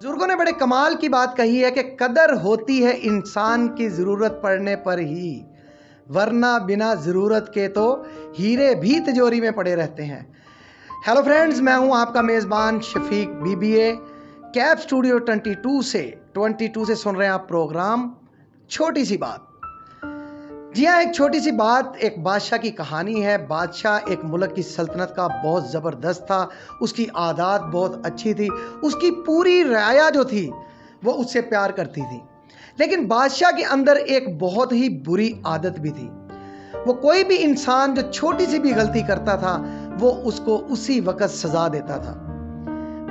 बुजुर्गों ने बड़े कमाल की बात कही है कि कदर होती है इंसान की ज़रूरत पड़ने पर ही, वरना बिना ज़रूरत के तो हीरे भी तिजोरी में पड़े रहते हैं। हेलो फ्रेंड्स, मैं हूं आपका मेज़बान शफीक बीबीए। कैप स्टूडियो 22 से सुन रहे हैं आप प्रोग्राम छोटी सी बात। जी हाँ, एक छोटी सी बात, एक बादशाह की कहानी है। बादशाह एक मुल्क की सल्तनत का बहुत ज़बरदस्त था, उसकी आदत बहुत अच्छी थी, उसकी पूरी रआया जो थी वो उससे प्यार करती थी। लेकिन बादशाह के अंदर एक बहुत ही बुरी आदत भी थी। वो कोई भी इंसान जो छोटी सी भी गलती करता था वो उसको उसी वक्त सजा देता था।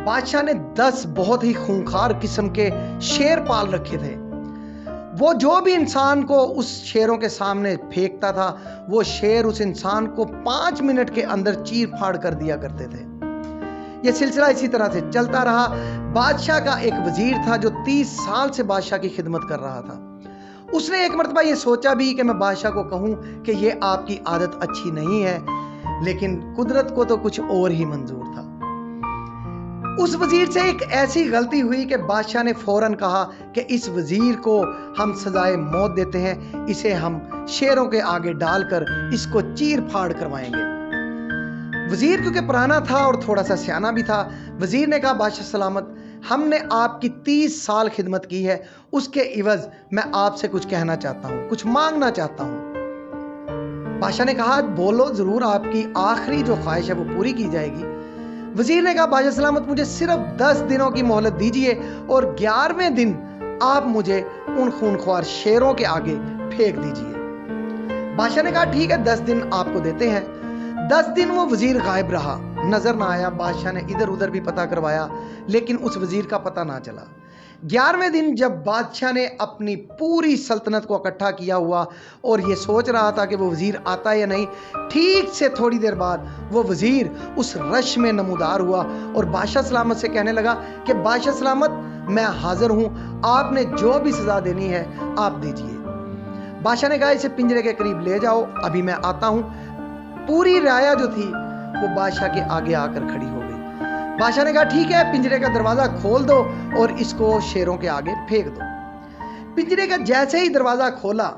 बादशाह ने 10 बहुत ही खूंखार किस्म के शेर पाल रखे थे। वो जो भी इंसान को उस शेरों के सामने फेंकता था, वो शेर उस इंसान को 5 मिनट के अंदर चीर फाड़ कर दिया करते थे। यह सिलसिला इसी तरह से चलता रहा। बादशाह का एक वजीर था जो 30 साल से बादशाह की खिदमत कर रहा था। उसने एक मरतबा ये सोचा भी कि मैं बादशाह को कहूँ कि ये आपकी आदत अच्छी नहीं है, लेकिन कुदरत को तो कुछ और ही मंजूर था। उस वजीर से एक ऐसी गलती हुई कि बादशाह ने फौरन कहा कि इस वजीर को हम सजाए मौत देते हैं, इसे हम शेरों के आगे डालकर इसको चीर फाड़ करवाएंगे। वजीर क्योंकि पुराना था और थोड़ा सा सियाना भी था, वजीर ने कहा, बादशाह सलामत, हमने आपकी 30 साल खिदमत की है, उसके इवज मैं आपसे कुछ कहना चाहता हूँ, कुछ मांगना चाहता हूँ। बादशाह ने कहा, बोलो जरूर, आपकी आखिरी जो ख्वाहिश है वो पूरी की जाएगी। वजीर ने कहा, बादशाह सलामत, मुझे सिर्फ 10 दिनों की मोहलत दीजिए और 11वें दिन आप मुझे उन खूनख्वार शेरों के आगे फेंक दीजिए। बादशाह ने कहा, ठीक है, 10 दिन आपको देते हैं। 10 दिन वो वजीर गायब रहा, नजर ना आया। बादशाह ने इधर उधर भी पता करवाया, लेकिन उस वजीर का पता ना चला। 11वें दिन जब बादशाह ने अपनी पूरी सल्तनत को इकट्ठा किया हुआ और ये सोच रहा था कि वो वजीर आता है या नहीं, ठीक से थोड़ी देर बाद वो वजीर उस रश में नमूदार हुआ और बादशाह सलामत से कहने लगा कि बादशाह सलामत, मैं हाजिर हूँ, आपने जो भी सजा देनी है आप दीजिए। बादशाह ने कहा, इसे पिंजरे के करीब ले जाओ, अभी मैं आता हूँ। पूरी राया जो थी वो बादशाह के आगे आकर खड़ी हो गई। बादशाह ने कहा, ठीक है, पिंजरे का दरवाजा खोल दो और इसको शेरों के आगे फेंक दो। पिंजरे का जैसे ही दरवाजा खोला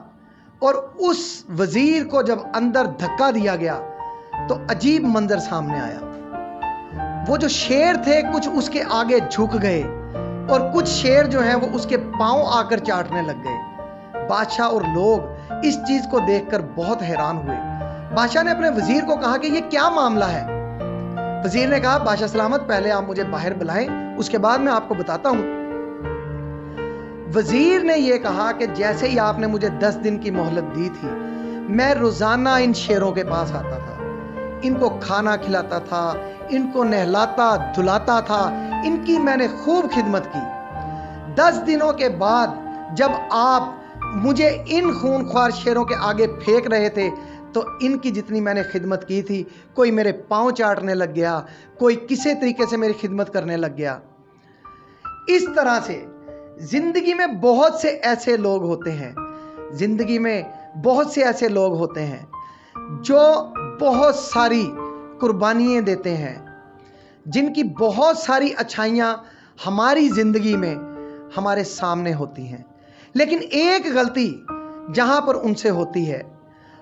और उस वजीर को जब अंदर धक्का दिया गया तो अजीब मंजर सामने आया। वो जो शेर थे कुछ उसके आगे झुक गए और कुछ शेर जो हैं वो उसके पांव आकर चाटने लग गए। बादशाह और लोग इस चीज को देखकर बहुत हैरान हुए। बादशाह ने अपने वजीर को कहा कि ये क्या मामला है। वजीर ने कहा, बादशाह सलामत, पहले आप मुझे बाहर बुलाएं, उसके बाद मैं आपको बताता हूं। वजीर ने यह कहा कि जैसे ही आपने मुझे 10 दिन की मोहलत दी थी, मैं रोजाना इन शेरों के पास आता था, इनको खाना खिलाता था, इनको नहलाता धुलाता था, इनकी मैंने खूब खिदमत की। 10 दिनों के बाद जब आप मुझे इन खूनख्वार शेरों के आगे फेंक रहे थे तो इनकी जितनी मैंने खिदमत की थी, कोई मेरे पांव चाटने लग गया, कोई किसी तरीके से मेरी खिदमत करने लग गया। इस तरह से जिंदगी में बहुत से ऐसे लोग होते हैं, जिंदगी में बहुत से ऐसे लोग होते हैं जो बहुत सारी कुर्बानियां देते हैं, जिनकी बहुत सारी अच्छाइयां हमारी जिंदगी में हमारे सामने होती हैं, लेकिन एक गलती जहां पर उनसे होती है,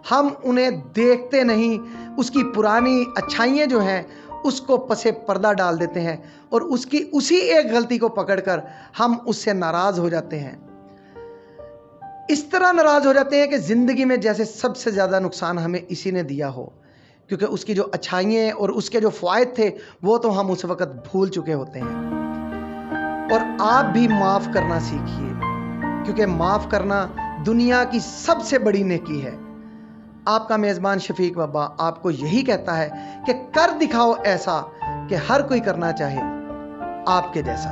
हम उन्हें देखते नहीं, उसकी पुरानी अच्छाइयाँ जो हैं उसको पसे पर्दा डाल देते हैं और उसकी उसी एक गलती को पकड़कर हम उससे नाराज़ हो जाते हैं। इस तरह नाराज़ हो जाते हैं कि ज़िंदगी में जैसे सबसे ज़्यादा नुकसान हमें इसी ने दिया हो, क्योंकि उसकी जो अच्छाइयाँ और उसके जो फ़ायदे थे वो तो हम उस वक़्त भूल चुके होते हैं। और आप भी माफ़ करना सीखिए, क्योंकि माफ़ करना दुनिया की सबसे बड़ी नेकी है। आपका मेज़बान शफीक बाबा आपको यही कहता है कि कर दिखाओ ऐसा कि हर कोई करना चाहे आपके जैसा।